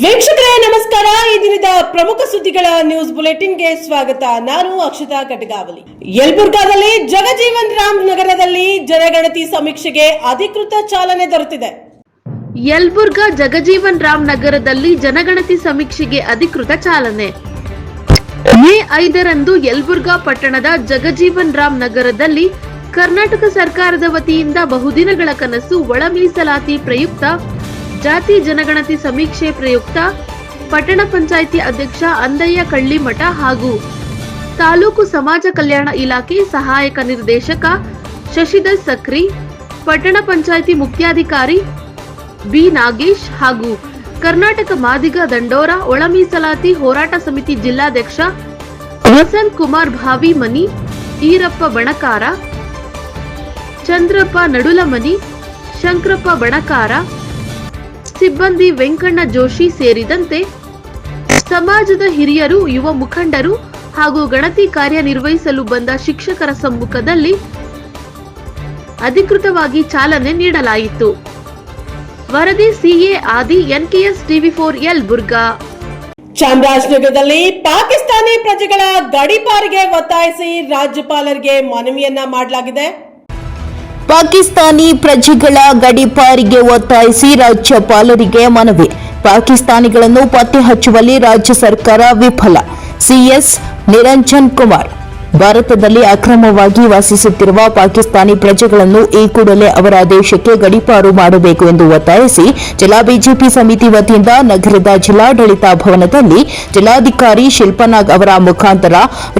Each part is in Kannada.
ವೀಕ್ಷಕರೇ ನಮಸ್ಕಾರ. ಈ ದಿನದ ಪ್ರಮುಖ ಸುದ್ದಿಗಳ ನ್ಯೂಸ್ ಬುಲೆಟಿನ್ಗೆ ಸ್ವಾಗತ. ನಾನು ಅಕ್ಷತಾ ಕಟಗಾವಲಿ. ಯಲಬುರ್ಗಾದಲ್ಲಿ ಜಗಜೀವನ್ ರಾಮ್ ನಗರದಲ್ಲಿ ಜನಗಣತಿ ಸಮೀಕ್ಷೆಗೆ ಅಧಿಕೃತ ಚಾಲನೆ ದೊರೆತಿದೆ. ಯಲಬುರ್ಗಾ ಜಗಜೀವನ್ ರಾಮ್ ನಗರದಲ್ಲಿ ಜನಗಣತಿ ಸಮೀಕ್ಷೆಗೆ ಅಧಿಕೃತ ಚಾಲನೆ. ಮೇ 5ರಂದು ಯಲಬುರ್ಗಾ ಪಟ್ಟಣದ ಜಗಜೀವನ್ ರಾಮ್ ನಗರದಲ್ಲಿ ಕರ್ನಾಟಕ ಸರ್ಕಾರದ ವತಿಯಿಂದ ಬಹುದಿನಗಳ ಕನಸು ಒಳ ಮೀಸಲಾತಿ ಪ್ರಯುಕ್ತ ಜಾತಿ ಜನಗಣತಿ ಸಮೀಕ್ಷೆ ಪ್ರಯುಕ್ತ ಪಟ್ಟಣ ಪಂಚಾಯಿತಿ ಅಧ್ಯಕ್ಷ ಅಂದಯ್ಯ ಕಳ್ಳಿಮಠ ಹಾಗೂ ತಾಲೂಕು ಸಮಾಜ ಕಲ್ಯಾಣ ಇಲಾಖೆ ಸಹಾಯಕ ನಿರ್ದೇಶಕ ಶಶಿಧರ್ ಸಕ್ರಿ, ಪಟ್ಟಣ ಪಂಚಾಯಿತಿ ಮುಖ್ಯಾಧಿಕಾರಿ ಬಿ ನಾಗೇಶ್ ಹಾಗೂ ಕರ್ನಾಟಕ ಮಾದಿಗ ದಂಡೋರ ಒಳ ಮೀಸಲಾತಿ ಹೋರಾಟ ಸಮಿತಿ ಜಿಲ್ಲಾಧ್ಯಕ್ಷ ವಸಂತ್ ಕುಮಾರ್ ಭಾವಿಮನಿ, ಈರಪ್ಪ ಬಣಕಾರ, ಚಂದ್ರಪ್ಪ ನಡುಲಮನಿ, ಶಂಕರಪ್ಪ ಬಣಕಾರ, ಸಿಬ್ಬಂದಿ ವೆಂಕಣ್ಣ ಜೋಶಿ ಸೇರಿದಂತೆ ಸಮಾಜದ ಹಿರಿಯರು, ಯುವ ಮುಖಂಡರು ಹಾಗೂ ಗಣತಿ ಕಾರ್ಯ ನಿರ್ವಹಿಸಲು ಬಂದ ಶಿಕ್ಷಕರ ಸಮ್ಮುಖದಲ್ಲಿ ಅಧಿಕೃತವಾಗಿ ಚಾಲನೆ ನೀಡಲಾಯಿತು. ವರದಿ ಸಿಎ ಆದಿ, ಎನ್ಕೆಎಸ್ ಟಿವಿ4 ಯಲಬುರ್ಗಾ. ಚಾಮರಾಜನಗರದಲ್ಲಿ ಪಾಕಿಸ್ತಾನಿ ಪ್ರಜೆಗಳ ಗಡೀಪಾರಿಗೆ ಒತ್ತಾಯಿಸಿ ರಾಜ್ಯಪಾಲರಿಗೆ ಮನವಿಯನ್ನ ಮಾಡಲಾಗಿದೆ. ಪಾಕಿಸ್ತಾನಿ ಪ್ರಜೆಗಳ ಗಡೀಪಾರಿಗೆ ಒತ್ತಾಯಿಸಿ ರಾಜ್ಯಪಾಲರಿಗೆ ಮನವಿ. ಪಾಕಿಸ್ತಾನಿಗಳನ್ನು ಪತ್ತೆ ಹಚ್ಚುವಲ್ಲಿ ರಾಜ್ಯ ಸರ್ಕಾರ ವಿಫಲ. ಸಿಎಸ್ ನಿರಂಜನ್ ಕುಮಾರ್. ಭಾರತದಲ್ಲಿ ಅಕ್ರಮವಾಗಿ ವಾಸಿಸುತ್ತಿರುವ ಪಾಕಿಸ್ತಾನಿ ಪ್ರಜೆಗಳನ್ನು ಈ ಕೂಡಲೇ ಅವರ ದೇಶಕ್ಕೆ ಗಡೀಪಾರು ಮಾಡಬೇಕು ಎಂದು ಒತ್ತಾಯಿಸಿ ಜಿಲ್ಲಾ ಬಿಜೆಪಿ ಸಮಿತಿ ವತಿಯಿಂದ ನಗರದ ಜಿಲ್ಲಾಡಳಿತ ಭವನದಲ್ಲಿ ಜಿಲ್ಲಾಧಿಕಾರಿ ಶಿಲ್ಪನಾಗ್ ಅವರ ಮುಖಾಂತರ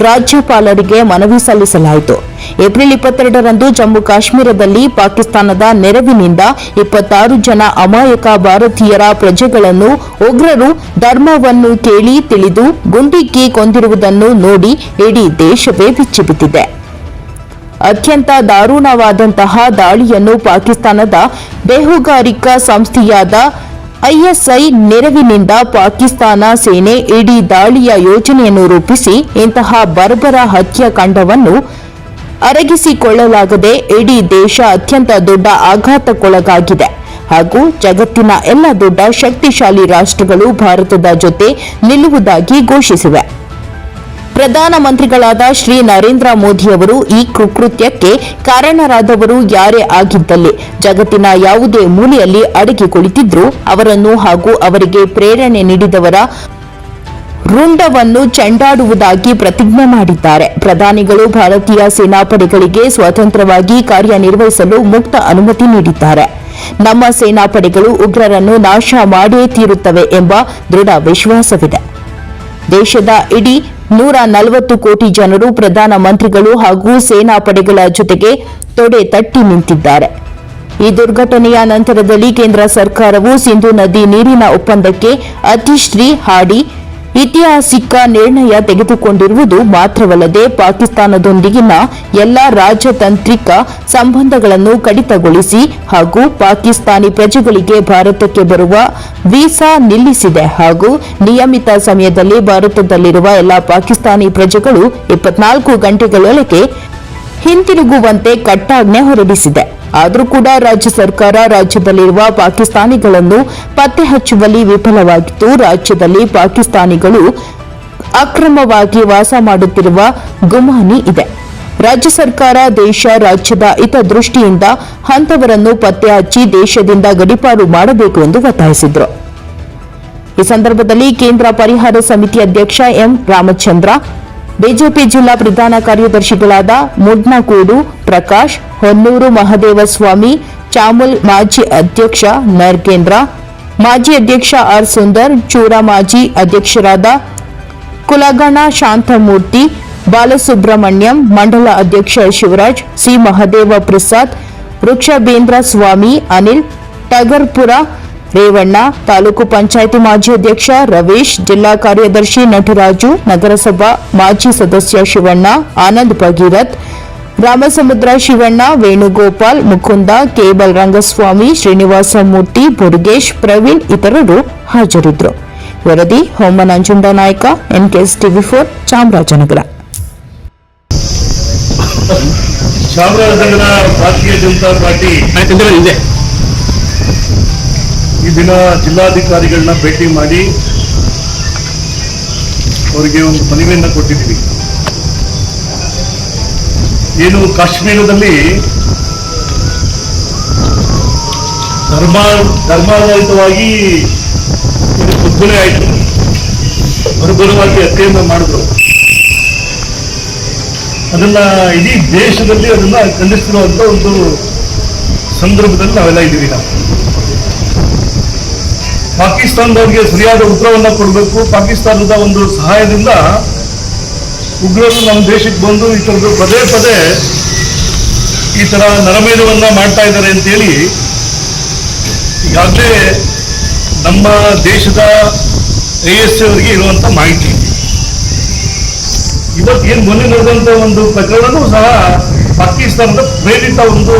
ರಾಜ್ಯಪಾಲರಿಗೆ ಮನವಿ ಸಲ್ಲಿಸಲಾಯಿತು. ಏಪ್ರಿಲ್ 22ರಂದು ಜಮ್ಮು ಕಾಶ್ಮೀರದಲ್ಲಿ ಪಾಕಿಸ್ತಾನದ ನೆರವಿನಿಂದ 26 ಜನ ಅಮಾಯಕ ಭಾರತೀಯರ ಪ್ರಜೆಗಳನ್ನು ಉಗ್ರರು ಧರ್ಮವನ್ನು ಕೇಳಿ ತಿಳಿದು ಗುಂಡಿಕ್ಕಿ ಕೊಂದಿರುವುದನ್ನು ನೋಡಿ ಇಡೀ ದೇಶವೇ ಬಿಚ್ಚಿಬಿದ್ದಿದೆ. ಅತ್ಯಂತ ದಾರುಣವಾದಂತಹ ದಾಳಿಯನ್ನು ಪಾಕಿಸ್ತಾನದ ಬೇಹುಗಾರಿಕಾ ಸಂಸ್ಥೆಯಾದ ಐಎಸ್ಐ ನೆರವಿನಿಂದ ಪಾಕಿಸ್ತಾನ ಸೇನೆ ಇಡೀ ದಾಳಿಯ ಯೋಜನೆಯನ್ನು ರೂಪಿಸಿ ಇಂತಹ ಬರ್ಬರ ಹತ್ಯಾಕಾಂಡವನ್ನು ಅರಗಿಸಿಕೊಳ್ಳಲಾಗದೆ ಇಡೀ ದೇಶ ಅತ್ಯಂತ ದೊಡ್ಡ ಆಘಾತಕ್ಕೊಳಗಾಗಿದೆ ಹಾಗೂ ಜಗತ್ತಿನ ಎಲ್ಲ ದೊಡ್ಡ ಶಕ್ತಿಶಾಲಿ ರಾಷ್ಟ್ರಗಳು ಭಾರತದ ಜೊತೆ ನಿಲ್ಲುವುದಾಗಿ ಘೋಷಿಸಿವೆ. ಪ್ರಧಾನಮಂತ್ರಿಗಳಾದ ಶ್ರೀ ನರೇಂದ್ರ ಮೋದಿಯವರು ಈ ಕೃತ್ಯಕ್ಕೆ ಕಾರಣರಾದವರು ಯಾರೇ ಆಗಿದ್ದಲ್ಲಿ ಜಗತ್ತಿನ ಯಾವುದೇ ಮೂಲೆಯಲ್ಲಿ ಅಡಗಿ ಕುಳಿತಿದ್ರೂ ಅವರನ್ನು ಹಾಗೂ ಅವರಿಗೆ ಪ್ರೇರಣೆ ನೀಡಿದವರ ರುಂಡವನ್ನು ಚೆಂಡಾಡುವುದಾಗಿ ಪ್ರತಿಜ್ಞೆ ಮಾಡಿದ್ದಾರೆ. ಪ್ರಧಾನಿಗಳು ಭಾರತೀಯ ಸೇನಾಪಡೆಗಳಿಗೆ ಸ್ವತಂತ್ರವಾಗಿ ಕಾರ್ಯನಿರ್ವಹಿಸಲು ಮುಕ್ತ ಅನುಮತಿ ನೀಡಿದ್ದಾರೆ. ನಮ್ಮ ಸೇನಾಪಡೆಗಳು ಉಗ್ರರನ್ನು ನಾಶ ಮಾಡೇ ತೀರುತ್ತವೆ ಎಂಬ ದೃಢ ವಿಶ್ವಾಸವಿದೆ. ದೇಶದ ಇಡೀ 140 ಕೋಟಿ ಜನರು ಪ್ರಧಾನಮಂತ್ರಿಗಳು ಹಾಗೂ ಸೇನಾಪಡೆಗಳ ಜೊತೆಗೆ ತೊಡೆ ತಟ್ಟಿ ನಿಂತಿದ್ದಾರೆ. ಈ ದುರ್ಘಟನೆಯ ನಂತರದಲ್ಲಿ ಕೇಂದ್ರ ಸರ್ಕಾರವು ಸಿಂಧು ನದಿ ನೀರಿನ ಒಪ್ಪಂದಕ್ಕೆ ಅತಿಶ್ರೀ ಹಾಡಿ ಐತಿಹಾಸಿಕ ನಿರ್ಣಯ ತೆಗೆದುಕೊಂಡಿರುವುದು ಮಾತ್ರವಲ್ಲದೆ ಪಾಕಿಸ್ತಾನದೊಂದಿಗಿನ ಎಲ್ಲ ರಾಜತಾಂತ್ರಿಕ ಸಂಬಂಧಗಳನ್ನು ಕಡಿತಗೊಳಿಸಿ ಹಾಗೂ ಪಾಕಿಸ್ತಾನಿ ಪ್ರಜೆಗಳಿಗೆ ಭಾರತಕ್ಕೆ ಬರುವ ವೀಸಾ ನಿಲ್ಲಿಸಿದೆ ಹಾಗೂ ನಿಯಮಿತ ಸಮಯದಲ್ಲಿ ಭಾರತದಲ್ಲಿರುವ ಎಲ್ಲ ಪಾಕಿಸ್ತಾನಿ ಪ್ರಜೆಗಳು 24 ಗಂಟೆಗಳೊಳಗೆ ಹಿಂತಿರುಗುವಂತೆ ಕಟ್ಟಾಜ್ಞೆ ಹೊರಡಿಸಿದೆ. ಆದರೂ ಕೂಡ ರಾಜ್ಯ ಸರ್ಕಾರ ರಾಜ್ಯದಲ್ಲಿರುವ ಪಾಕಿಸ್ತಾನಿಗಳನ್ನು ಪತ್ತೆ ಹಚ್ಚುವಲ್ಲಿ ವಿಫಲವಾಗಿದ್ದು ರಾಜ್ಯದಲ್ಲಿ ಪಾಕಿಸ್ತಾನಿಗಳು ಅಕ್ರಮವಾಗಿ ವಾಸ ಮಾಡುತ್ತಿರುವ ಗುಮಾನಿ ಇದೆ. ರಾಜ್ಯ ಸರ್ಕಾರ ರಾಜ್ಯದ ಹಿತದೃಷ್ಟಿಯಿಂದ ಅಂತವರನ್ನು ಪತ್ತೆ ಹಚ್ಚಿ ದೇಶದಿಂದ ಗಡೀಪಾರು ಮಾಡಬೇಕು ಎಂದು ಒತ್ತಾಯಿಸಿದರು. ಈ ಸಂದರ್ಭದಲ್ಲಿ ಕೇಂದ್ರ ಪರಿಹಾರ ಸಮಿತಿ ಅಧ್ಯಕ್ಷ ಎಂ ರಾಮಚಂದ್ರ, ಬಿಜೆಪಿ ಜಿಲ್ಲಾ ಪ್ರಧಾನ ಕಾರ್ಯದರ್ಶಿಗಳಾದ ಮುಡ್ನಕೂಡು ಪ್ರಕಾಶ್, ಹೊನ್ನೂರು ಮಹದೇವಸ್ವಾಮಿ, ಚಾಮುಲ್ ಮಾಜಿ ಅಧ್ಯಕ್ಷ ನರ್ಗೇಂದ್ರ, ಮಾಜಿ ಅಧ್ಯಕ್ಷ ಆರ್ ಸುಂದರ್, ಚೂರಾ ಮಾಜಿ ಅಧ್ಯಕ್ಷರಾದ ಕುಲಗಣ ಶಾಂತಮೂರ್ತಿ, ಬಾಲಸುಬ್ರಹ್ಮಣ್ಯಂ, ಮಂಡಲ ಅಧ್ಯಕ್ಷ ಶಿವರಾಜ್, ಸಿ ಮಹದೇವ ಪ್ರಸಾದ್, ವೃಕ್ಷಬೇಂದ್ರ ಸ್ವಾಮಿ, ಅನಿಲ್, ಟಗರ್ಪುರ ರೇವಣ್ಣ, ತಾಲೂಕು ಪಂಚಾಯಿತಿ ಮಾಜಿ ಅಧ್ಯಕ್ಷ ರವೀಶ್, ಜಿಲ್ಲಾ ಕಾರ್ಯದರ್ಶಿ ನಟರಾಜು, ನಗರಸಭಾ ಮಾಜಿ ಸದಸ್ಯ ಶಿವಣ್ಣ, ಆನಂದ್ ಭಗೀರಥ್, ರಾಮಸಮುದ್ರ ಶಿವಣ್ಣ, ವೇಣುಗೋಪಾಲ್, ಮುಕುಂದ, ಕೇಬಲ್ ರಂಗಸ್ವಾಮಿ, ಶ್ರೀನಿವಾಸ ಮೂರ್ತಿ, ಮುರುಗೇಶ್, ಪ್ರವೀಣ್ ಇತರರು ಹಾಜರಿದ್ದರು. ವರದಿ ಹೋಮ ನಂಜುಂಡ ನಾಯಕ, ಎನ್ಕೆಎಸ್ ಟಿವಿ4 ಚಾಮರಾಜನಗರ. ಚಾಮರಾಜನಗರ ಭಾರತೀಯ ಜನತಾ ಪಾರ್ಟಿ ಈ ದಿನ ಜಿಲ್ಲಾಧಿಕಾರಿಗಳನ್ನ ಭೇಟಿ ಮಾಡಿ ಅವರಿಗೆ ಒಂದು ಮನವಿಯನ್ನು ಕೊಟ್ಟಿದ್ದೀವಿ. ಏನು ಕಾಶ್ಮೀರದಲ್ಲಿ ಧರ್ಮಾಧಾರಿತವಾಗಿ ಉದ್ಭವನೆ ಆಯಿತು, ಬರಬರವಾಗಿ ಹತ್ಯೆಯನ್ನು ಮಾಡಿದ್ರು. ಅದನ್ನ ಇಡೀ ದೇಶದಲ್ಲಿ ಅದನ್ನ ಖಂಡಿಸಿರುವಂತ ಒಂದು ಸಂದರ್ಭದಲ್ಲಿ ನಾವೆಲ್ಲ ಇದ್ದೀವಿ. ನಾವು ಪಾಕಿಸ್ತಾನದವರಿಗೆ ಸರಿಯಾದ ಉತ್ತರವನ್ನ ಕೊಡಬೇಕು. ಪಾಕಿಸ್ತಾನದ ಒಂದು ಸಹಾಯದಿಂದ ಉಗ್ರರು ನಮ್ಮ ದೇಶಕ್ಕೆ ಬಂದು ಈ ಥರದ್ದು ಪದೇ ಪದೇ ಈ ತರ ನರಮೇಧವನ್ನ ಮಾಡ್ತಾ ಇದ್ದಾರೆ ಅಂತೇಳಿ ಈಗಾಗಲೇ ನಮ್ಮ ದೇಶದ ASA ಅವರಿಗೆ ಇರುವಂತ ಮಾಹಿತಿ. ಇವತ್ತು ಏನು ಮೊನ್ನೆ ನಡೆದಂತ ಒಂದು ಪ್ರಕರಣವೂ ಸಹ ಪಾಕಿಸ್ತಾನದ ಪ್ರೇರಿತ ಒಂದು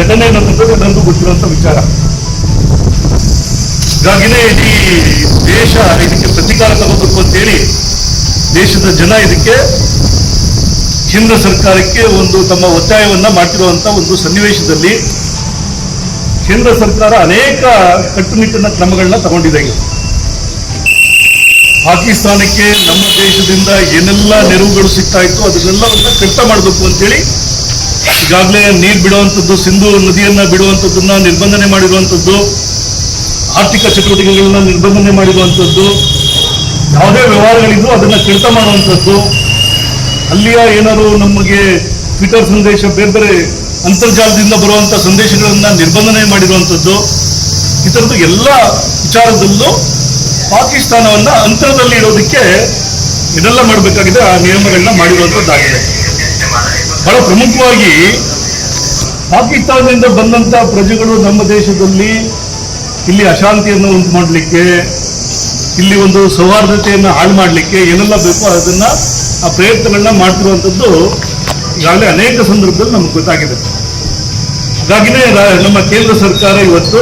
ಘಟನೆ ಅನ್ನೋದು ನನಗೂ ಗೊತ್ತಿರುವಂತ ವಿಚಾರ. ಹೀಗಾಗಿನೇ ಇಡೀ ದೇಶ ಇದಕ್ಕೆ ಪ್ರತಿಕಾರ ತಗೋಬೇಕು ಅಂತೇಳಿ ದೇಶದ ಜನ ಇದಕ್ಕೆ ಕೇಂದ್ರ ಸರ್ಕಾರಕ್ಕೆ ಒಂದು ತಮ್ಮ ಒತ್ತಾಯವನ್ನ ಮಾಡ್ತಿರುವಂತ ಒಂದು ಸನ್ನಿವೇಶದಲ್ಲಿ ಕೇಂದ್ರ ಸರ್ಕಾರ ಅನೇಕ ಕಟ್ಟುನಿಟ್ಟಿನ ಕ್ರಮಗಳನ್ನ ತಗೊಂಡಿದೆ. ಪಾಕಿಸ್ತಾನಕ್ಕೆ ನಮ್ಮ ದೇಶದಿಂದ ಏನೆಲ್ಲ ನೆರವುಗಳು ಸಿಗ್ತಾ ಇತ್ತು ಅದನ್ನೆಲ್ಲವನ್ನ ಕಡಿತ ಮಾಡಬೇಕು ಅಂತೇಳಿ ಈಗಾಗಲೇ ನೀರು ಬಿಡುವಂಥದ್ದು, ಸಿಂಧು ನದಿಯನ್ನ ಬಿಡುವಂಥದ್ದನ್ನ ನಿರ್ಬಂಧನೆ ಮಾಡಿರುವಂಥದ್ದು, ಆರ್ಥಿಕ ಚಟುವಟಿಕೆಗಳನ್ನ ನಿರ್ಬಂಧನೆ ಮಾಡಿರುವಂಥದ್ದು, ಯಾವುದೇ ವ್ಯವಹಾರಗಳಿದ್ರು ಅದನ್ನ ಕಡಿತ ಮಾಡುವಂಥದ್ದು, ಅಲ್ಲಿಯ ಏನಾದ್ರು ನಮಗೆ ಟ್ವಿಟರ್ ಸಂದೇಶ, ಬೇರೆ ಬೇರೆ ಅಂತರ್ಜಾಲದಿಂದ ಬರುವಂತ ಸಂದೇಶಗಳನ್ನ ನಿರ್ಬಂಧನೆ ಮಾಡಿರುವಂಥದ್ದು, ಈ ಥರದ್ದು ಎಲ್ಲ ವಿಚಾರದಲ್ಲೂ ಪಾಕಿಸ್ತಾನವನ್ನ ಅಂತರದಲ್ಲಿ ಇಡೋದಕ್ಕೆ ಇದೆಲ್ಲ ಮಾಡಬೇಕಾಗಿದೆ. ಆ ನಿಯಮಗಳನ್ನ ಮಾಡಿರುವಂಥದ್ದಾಗಿದೆ. ಬಹಳ ಪ್ರಮುಖವಾಗಿ ಪಾಕಿಸ್ತಾನದಿಂದ ಬಂದಂತ ಪ್ರಜೆಗಳು ನಮ್ಮ ದೇಶದಲ್ಲಿ ಇಲ್ಲಿ ಅಶಾಂತಿಯನ್ನು ಉಂಟು ಮಾಡಲಿಕ್ಕೆ, ಇಲ್ಲಿ ಒಂದು ಸೌಹಾರ್ದತೆಯನ್ನು ಹಾಳು ಮಾಡಲಿಕ್ಕೆ ಏನೆಲ್ಲ ಬೇಕೋ ಅದನ್ನ ಆ ಪ್ರಯತ್ನಗಳನ್ನ ಮಾಡ್ತಿರುವಂಥದ್ದು ಈಗಾಗಲೇ ಅನೇಕ ಸಂದರ್ಭದಲ್ಲಿ ನಮ್ಗೆ ಗೊತ್ತಾಗಿದೆ. ಹಾಗಾಗಿನೇ ನಮ್ಮ ಕೇಂದ್ರ ಸರ್ಕಾರ ಇವತ್ತು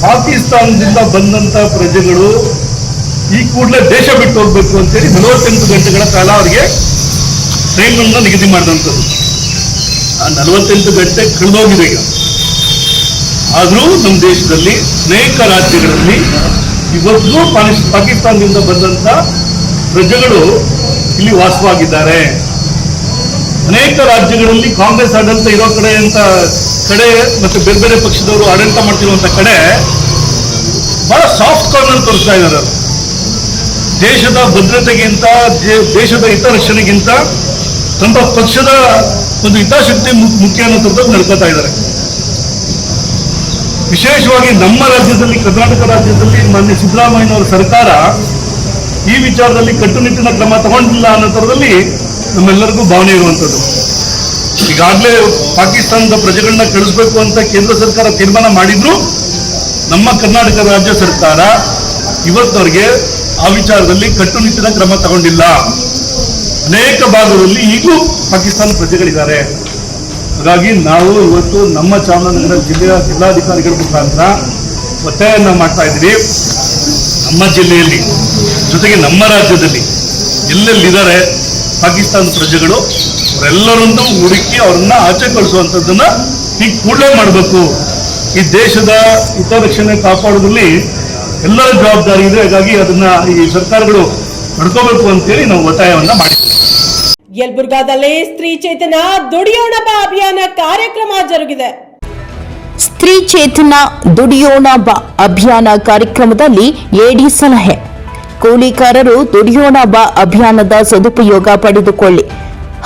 ಪಾಕಿಸ್ತಾನದಿಂದ ಬಂದಂತ ಪ್ರಜೆಗಳು ಈ ಕೂಡಲೇ ದೇಶ ಬಿಟ್ಟು ಹೋಗ್ಬೇಕು ಅಂತೇಳಿ 48 ಗಂಟೆಗಳ ಕಾಲ ಅವರಿಗೆ ಟೈಮ್ ಅನ್ನು ನಿಗದಿ ಮಾಡಿದಂಥದ್ದು. ಆ 48 ಗಂಟೆ ಕಳೆದೋಗಿದೆ ಈಗ. ಆದರೂ ನಮ್ಮ ದೇಶದಲ್ಲಿ ಅನೇಕ ರಾಜ್ಯಗಳಲ್ಲಿ ಇವತ್ತು ಪಾಕಿಸ್ತಾನದಿಂದ ಬಂದಂತ ಪ್ರಜೆಗಳು ಇಲ್ಲಿ ವಾಸವಾಗಿದ್ದಾರೆ. ಅನೇಕ ರಾಜ್ಯಗಳಲ್ಲಿ ಕಾಂಗ್ರೆಸ್ ಆಡಳಿತ ಇರೋ ಕಡೆ ಮತ್ತೆ ಬೇರೆ ಬೇರೆ ಪಕ್ಷದವರು ಆಡಳಿತ ಮಾಡ್ತಿರುವಂತ ಕಡೆ ಬಹಳ ಸಾಫ್ಟ್ ಕಾರ್ನರ್ ತೋರಿಸ್ತಾ ಇದ್ದಾರೆ. ದೇಶದ ಭದ್ರತೆಗಿಂತ, ದೇಶದ ಹಿತರಕ್ಷಣೆಗಿಂತ ತಮ್ಮ ಪಕ್ಷದ ಒಂದು ಹಿತಾಸಕ್ತಿ ಮುಖ್ಯ ಅನ್ನೋದು ನಡ್ಕೋತಾ ಇದ್ದಾರೆ. ವಿಶೇಷವಾಗಿ ನಮ್ಮ ರಾಜ್ಯದಲ್ಲಿ, ಕರ್ನಾಟಕ ರಾಜ್ಯದಲ್ಲಿ ಮಾನ್ಯ ಸಿದ್ದರಾಮಯ್ಯನವರ ಸರ್ಕಾರ ಈ ವಿಚಾರದಲ್ಲಿ ಕಟ್ಟುನಿಟ್ಟಿನ ಕ್ರಮ ತಗೊಂಡಿಲ್ಲ ಅನ್ನೋ ಥರದಲ್ಲಿ ನಮ್ಮೆಲ್ಲರಿಗೂ ಭಾವನೆ ಇರುವಂಥದ್ದು. ಈಗಾಗಲೇ ಪಾಕಿಸ್ತಾನದ ಪ್ರಜೆಗಳನ್ನ ಕಳಿಸ್ಬೇಕು ಅಂತ ಕೇಂದ್ರ ಸರ್ಕಾರ ತೀರ್ಮಾನ ಮಾಡಿದ್ರು, ನಮ್ಮ ಕರ್ನಾಟಕ ರಾಜ್ಯ ಸರ್ಕಾರ ಇವತ್ತವರೆಗೆ ಆ ವಿಚಾರದಲ್ಲಿ ಕಟ್ಟುನಿಟ್ಟಿನ ಕ್ರಮ ತಗೊಂಡಿಲ್ಲ. ಅನೇಕ ಭಾಗದಲ್ಲಿ ಈಗೂ ಪಾಕಿಸ್ತಾನ ಪ್ರಜೆಗಳಿದ್ದಾರೆ. ಹಾಗಾಗಿ ನಾವು ಇವತ್ತು ನಮ್ಮ ಚಾಮರಾಜನಗರ ಜಿಲ್ಲೆಯ ಜಿಲ್ಲಾಧಿಕಾರಿಗಳ ಮುಖಾಂತರ ಒತ್ತಾಯನ್ನ ಮಾಡ್ತಾ ಇದ್ದೀವಿ. ನಮ್ಮ ಜಿಲ್ಲೆಯಲ್ಲಿ ಜೊತೆಗೆ ನಮ್ಮ ರಾಜ್ಯದಲ್ಲಿ ಎಲ್ಲೆಲ್ಲಿದ್ದಾರೆ ಪಾಕಿಸ್ತಾನ ಪ್ರಜೆಗಳು ಅವರೆಲ್ಲರನ್ನೂ ಹುಡುಕಿ ಅವ್ರನ್ನ ಆಚೆ ಕಳಿಸುವಂಥದ್ದನ್ನ ಈಗ ಕೂಡಲೇ ಮಾಡಬೇಕು. ಈ ದೇಶದ ಹಿತರಕ್ಷಣೆ ಕಾಪಾಡೋದ್ರಲ್ಲಿ ಎಲ್ಲರ ಜವಾಬ್ದಾರಿ ಇದೆ. ಹಾಗಾಗಿ ಅದನ್ನ ಈ ಸರ್ಕಾರಗಳು ನಡ್ಕೋಬೇಕು ಅಂತೇಳಿ ನಾವು ಒತ್ತಾಯವನ್ನ ಮಾಡಿದ್ದೀವಿ. ಯಲಬುರ್ಗಾದಲ್ಲಿ ಸ್ತ್ರೀ ಚೇತನ ದುಡಿಯೋಣ ಬಾ ಅಭಿಯಾನ ಕಾರ್ಯಕ್ರಮ ಜರುಗಿದೆ. ಸ್ತ್ರೀ ಚೇತನ ದುಡಿಯೋಣ ಬಾ ಅಭಿಯಾನ ಕಾರ್ಯಕ್ರಮದಲ್ಲಿ ಎಡಿ ಸಲಹೆ. ಕೂಲಿಕಾರರು ದುಡಿಯೋಣ ಬಾ ಅಭಿಯಾನದ ಸದುಪಯೋಗ ಪಡೆದುಕೊಳ್ಳಿ.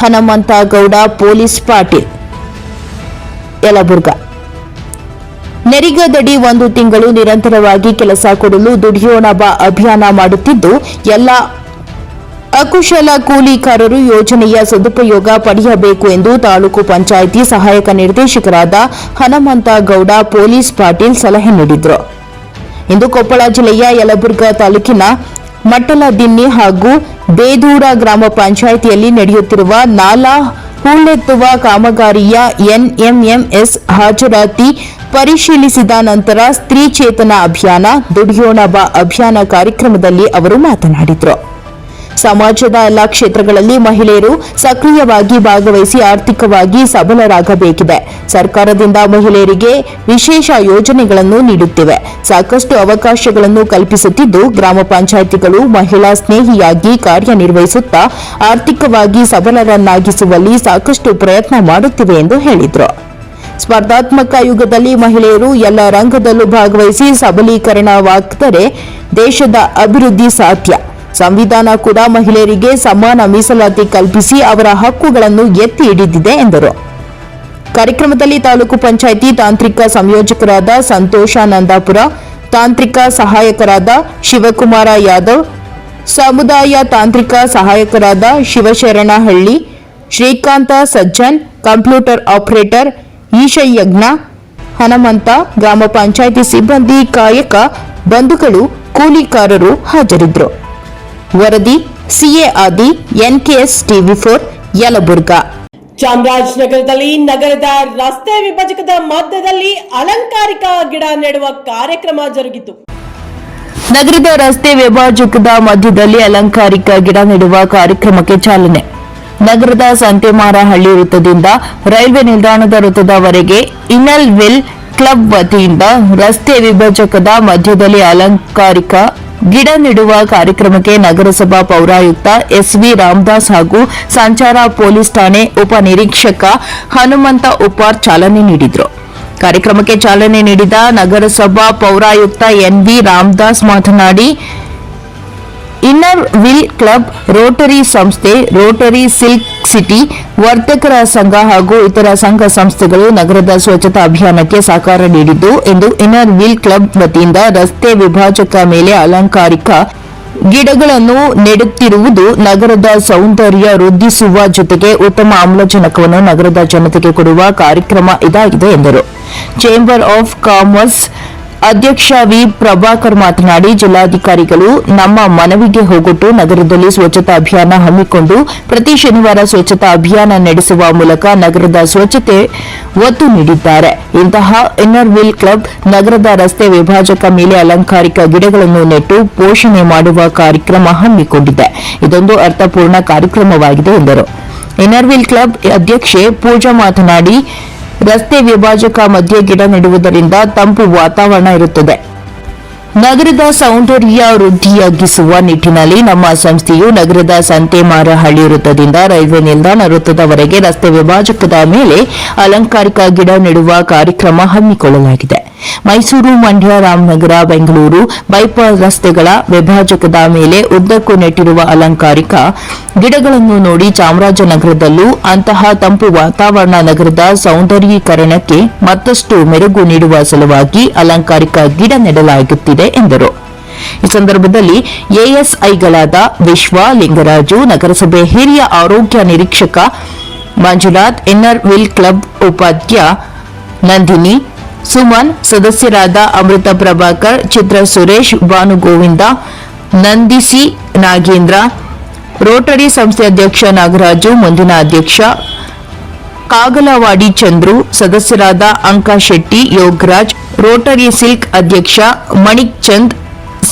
ಹನುಮಂತ ಗೌಡ, ಪೊಲೀಸ್ ಪಾಟೀಲ್, ಯಲಬುರ್ಗಾ. ನೆರಿಗದಡಿ 1 ತಿಂಗಳು ನಿರಂತರವಾಗಿ ಕೆಲಸ ಕೊಡಲು ದುಡಿಯೋಣ ಬಾ ಅಭಿಯಾನ ಮಾಡುತ್ತಿದ್ದು, ಎಲ್ಲ ಅಕುಶಲ ಕೂಲಿಕಾರರು ಯೋಜನೆಯ ಸದುಪಯೋಗ ಪಡೆಯಬೇಕು ಎಂದು ತಾಲೂಕು ಪಂಚಾಯಿತಿ ಸಹಾಯಕ ನಿರ್ದೇಶಕರಾದ ಹನುಮಂತ ಗೌಡ, ಪೊಲೀಸ್ ಪಾಟೀಲ್ ಸಲಹೆ ನೀಡಿದರು. ಇಂದು ಕೊಪ್ಪಳ ಜಿಲ್ಲೆಯ ಯಲಬುರ್ಗಾ ತಾಲೂಕಿನ ಮಟ್ಟಲದಿನ್ನಿ ಹಾಗೂ ಬೇದೂರ ಗ್ರಾಮ ಪಂಚಾಯಿತಿಯಲ್ಲಿ ನಡೆಯುತ್ತಿರುವ ನಾಲಾ ಹೂಳೆತ್ತುವ ಕಾಮಗಾರಿಯ NMMS ಹಾಜರಾತಿ ಪರಿಶೀಲಿಸಿದ ನಂತರ ಸ್ತ್ರೀ ಚೇತನ ಅಭಿಯಾನ ದುಡಿಯೋಣ ಬಾ ಅಭಿಯಾನ ಕಾರ್ಯಕ್ರಮದಲ್ಲಿ ಅವರು ಮಾತನಾಡಿದರು. ಸಮಾಜದ ಎಲ್ಲ ಕ್ಷೇತ್ರಗಳಲ್ಲಿ ಮಹಿಳೆಯರು ಸಕ್ರಿಯವಾಗಿ ಭಾಗವಹಿಸಿ ಆರ್ಥಿಕವಾಗಿ ಸಬಲರಾಗಬೇಕಿದೆ. ಸರ್ಕಾರದಿಂದ ಮಹಿಳೆಯರಿಗೆ ವಿಶೇಷ ಯೋಜನೆಗಳನ್ನು ನೀಡುತ್ತಿವೆ. ಸಾಕಷ್ಟು ಅವಕಾಶಗಳನ್ನು ಕಲ್ಪಿಸುತ್ತಿದ್ದು, ಗ್ರಾಮ ಪಂಚಾಯಿತಿಗಳು ಮಹಿಳಾ ಸ್ನೇಹಿಯಾಗಿ ಕಾರ್ಯನಿರ್ವಹಿಸುತ್ತಾ ಆರ್ಥಿಕವಾಗಿ ಸಬಲರನ್ನಾಗಿಸುವಲ್ಲಿ ಸಾಕಷ್ಟು ಪ್ರಯತ್ನ ಮಾಡುತ್ತಿವೆ ಎಂದು ಹೇಳಿದರು. ಸ್ಪರ್ಧಾತ್ಮಕ ಯುಗದಲ್ಲಿ ಮಹಿಳೆಯರು ಎಲ್ಲ ರಂಗದಲ್ಲೂ ಭಾಗವಹಿಸಿ ಸಬಲೀಕರಣವಾದರೆ ದೇಶದ ಅಭಿವೃದ್ಧಿ ಸಾಧ್ಯ. ಸಂವಿಧಾನ ಕೂಡ ಮಹಿಳೆಯರಿಗೆ ಸಮಾನ ಮೀಸಲಾತಿ ಕಲ್ಪಿಸಿ ಅವರ ಹಕ್ಕುಗಳನ್ನು ಎತ್ತಿ ಹಿಡಿದಿದೆ ಎಂದರು. ಕಾರ್ಯಕ್ರಮದಲ್ಲಿ ತಾಲೂಕು ಪಂಚಾಯಿತಿ ತಾಂತ್ರಿಕ ಸಂಯೋಜಕರಾದ ಸಂತೋಷಾನಂದಾಪುರ, ತಾಂತ್ರಿಕ ಸಹಾಯಕರಾದ ಶಿವಕುಮಾರ ಯಾದವ್, ಸಮುದಾಯ ತಾಂತ್ರಿಕ ಸಹಾಯಕರಾದ ಶಿವಶರಣಹಳ್ಳಿ, ಶ್ರೀಕಾಂತ ಸಜ್ಜನ್, ಕಂಪ್ಯೂಟರ್ ಆಪರೇಟರ್ ಈಶಯಜ್ಞ, ಹನುಮಂತ, ಗ್ರಾಮ ಪಂಚಾಯಿತಿ ಸಿಬ್ಬಂದಿ, ಕಾಯಕ ಬಂಧುಗಳು, ಕೂಲಿಕಾರರು ಹಾಜರಿದ್ದರು. ವರದಿ ಸಿಎ ಆದಿ, NKS TV4 ಯಲಬುರ್ಗಾ. ಚಾಮರಾಜನಗರದಲ್ಲಿ ನಗರದ ರಸ್ತೆ ವಿಭಜಕದ ಮಧ್ಯದಲ್ಲಿ ಅಲಂಕಾರಿಕ ಗಿಡ ನೆಡುವ ಕಾರ್ಯಕ್ರಮ ಜರುಗಿತು. ನಗರದ ರಸ್ತೆ ವಿಭಾಜಕದ ಮಧ್ಯದಲ್ಲಿ ಅಲಂಕಾರಿಕ ಗಿಡ ನೆಡುವ ಕಾರ್ಯಕ್ರಮಕ್ಕೆ ಚಾಲನೆ. ನಗರದ ಸಂತೆಮಾರಹಳ್ಳಿ ವೃತ್ತದಿಂದ ರೈಲ್ವೆ ನಿಲ್ದಾಣದ ವೃತ್ತದವರೆಗೆ ಇನ್ನಲ್ ವಿಲ್ ಕ್ಲಬ್ ವತಿಯಿಂದ ರಸ್ತೆ ವಿಭಜಕದ ಮಧ್ಯದಲ್ಲಿ ಅಲಂಕಾರಿಕ ಗಿಡ ನೆಡುವ ಕಾರ್ಯಕ್ರಮಕ್ಕೆ ನಗರಸಭಾ ಪೌರಾಯುಕ್ತ SV ರಾಮದಾಸ್ ಹಾಗೂ ಸಂಚಾರ ಪೊಲೀಸ್ ಠಾಣೆ ಉಪನಿರೀಕ್ಷಕ ಹನುಮಂತ ಉಪ್ಪಾರ್ ಚಾಲನೆ ನೀಡಿದರು. ಕಾರ್ಯಕ್ರಮಕ್ಕೆ ಚಾಲನೆ ನೀಡಿದ ನಗರಸಭಾ ಪೌರಾಯುಕ್ತ NV ರಾಮದಾಸ್ ಮಾತನಾಡಿ, ಇನ್ನರ್ ವಿಲ್ ಕ್ಲಬ್, ರೋಟರಿ ಸಂಸ್ಥೆ, ರೋಟರಿ ಸಿಲ್ಕ್ ಸಿಟಿ, ವರ್ತಕರ ಸಂಘ ಹಾಗೂ ಇತರ ಸಂಘ ಸಂಸ್ಥೆಗಳು ನಗರದ ಸ್ವಚ್ಛತಾ ಅಭಿಯಾನಕ್ಕೆ ಸಹಕಾರ ನೀಡಿದ್ದು ಎಂದು ಇನ್ನರ್ ವಿಲ್ ಕ್ಲಬ್ ವತಿಯಿಂದ ರಸ್ತೆ ವಿಭಾಜಕ ಮೇಲೆ ಅಲಂಕಾರಿಕ ಗಿಡಗಳನ್ನು ನೆಡುತ್ತಿರುವುದು ನಗರದ ಸೌಂದರ್ಯ ವೃದ್ಧಿಸುವ ಜೊತೆಗೆ ಉತ್ತಮ ಆಮ್ಲಜನಕವನ್ನು ನಗರದ ಜನತೆಗೆ ಕೊಡುವ ಕಾರ್ಯಕ್ರಮ ಇದಾಗಿದೆ ಎಂದರು. ಚೇಂಬರ್ ಆಫ್ ಕಾಮರ್ಸ್ ಅಧ್ಯಕ್ಷ ವಿ ಪ್ರಭಾಕರ್ ಮಾತನಾಡಿ, ಜಿಲ್ಲಾಧಿಕಾರಿಗಳು ನಮ್ಮ ಮನವಿಗೆ ಹೋಗೊಟ್ಟು ನಗರದಲ್ಲಿ ಸ್ವಚ್ಛತಾ ಅಭಿಯಾನ ಹಮ್ಮಿಕೊಂಡು ಪ್ರತಿ ಶನಿವಾರ ಸ್ವಚ್ಛತಾ ಅಭಿಯಾನ ನಡೆಸುವ ಮೂಲಕ ನಗರದ ಸ್ವಚ್ಛತೆ ಒತ್ತು ನೀಡಿದ್ದಾರೆ. ಇಂತಹ ಇನ್ನರ್ ವಿಲ್ ಕ್ಲಬ್ ನಗರದ ರಸ್ತೆ ವಿಭಾಜಕ ಮೇಲೆ ಅಲಂಕಾರಿಕ ಗಿಡಗಳನ್ನು ನೆಟ್ಟು ಪೋಷಣೆ ಮಾಡುವ ಕಾರ್ಯಕ್ರಮ ಹಮ್ಮಿಕೊಂಡಿದೆ. ಇದೊಂದು ಅರ್ಥಪೂರ್ಣ ಕಾರ್ಯಕ್ರಮವಾಗಿದೆ ಎಂದರು. ಇನ್ನರ್ ವಿಲ್ ಕ್ಲಬ್ ಅಧ್ಯಕ್ಷೆ ಪೂಜಾ ಮಾತನಾಡಿ, ರಸ್ತೆ ವಿಭಾಜಕ ಮಧ್ಯೆ ಗಿಡ ನೆಡುವುದರಿಂದ ತಂಪು ವಾತಾವರಣ ಇರುತ್ತದೆ. ನಗರದ ಸೌಂದರ್ಯ ವೃದ್ಧಿಯಾಗಿಸುವ ನಿಟ್ಟಿನಲ್ಲಿ ನಮ್ಮ ಸಂಸ್ಥೆಯು ನಗರದ ಸಂತೆಮಾರಹಳ್ಳಿ ವೃತ್ತದಿಂದ ರೈಲ್ವೆ ನಿಲ್ದಾಣ ವೃತ್ತದವರೆಗೆ ರಸ್ತೆ ವಿಭಾಜಕದ ಮೇಲೆ ಅಲಂಕಾರಿಕ ಗಿಡ ನೆಡುವ ಕಾರ್ಯಕ್ರಮ ಹಮ್ಮಿಕೊಳ್ಳಲಾಗಿದೆ. ಮೈಸೂರು, ಮಂಡ್ಯ, ರಾಮನಗರ, ಬೆಂಗಳೂರು ಬೈಪಾಸ್ ರಸ್ತೆಗಳ ವಿಭಾಜಕದ ಮೇಲೆ ಉದ್ದಕ್ಕೂ ನೆಟ್ಟಿರುವ ಅಲಂಕಾರಿಕ ಗಿಡಗಳನ್ನು ನೋಡಿ ಚಾಮರಾಜನಗರದಲ್ಲೂ ಅಂತಹ ತಂಪು ವಾತಾವರಣ ನಗರದ ಸೌಂದರ್ಯೀಕರಣಕ್ಕೆ ಮತ್ತಷ್ಟು ಮೆರುಗು ನೀಡುವ ಸಲುವಾಗಿ ಅಲಂಕಾರಿಕ ಗಿಡ ನೆಡಲಾಗುತ್ತಿದೆ ಎಂದರು. ಈ ಸಂದರ್ಭದಲ್ಲಿ ASIಗಳಾದ ವಿಶ್ವ, ಲಿಂಗರಾಜು, ನಗರಸಭೆ ಹಿರಿಯ ಆರೋಗ್ಯ ನಿರೀಕ್ಷಕ Manjunath, inner will club Upadhya Nandini, Suman, ಸದಸ್ಯರಾದ ಅಮೃತ ಪ್ರಭಾಕರ್, ಚಿತ್ರ ಸುರೇಶ್, ಭಾನುಗೋವಿಂದ, ನಂದಿಸಿ ನಾಗೇಂದ್ರ, ರೋಟರಿ ಸಂಸ್ಥೆ ಅಧ್ಯಕ್ಷ ನಾಗರಾಜು, ಮುಂದಿನ ಅಧ್ಯಕ್ಷ ಕಾಗಲವಾಡಿ ಚಂದ್ರು, ಸದಸ್ಯರಾದ ಅಂಕಾ ಶೆಟ್ಟಿ, ಯೋಗರಾಜ್, ರೋಟರಿ ಸಿಲ್ಕ್ ಅಧ್ಯಕ್ಷ ಮಣಿಕ್ ಚಂದ್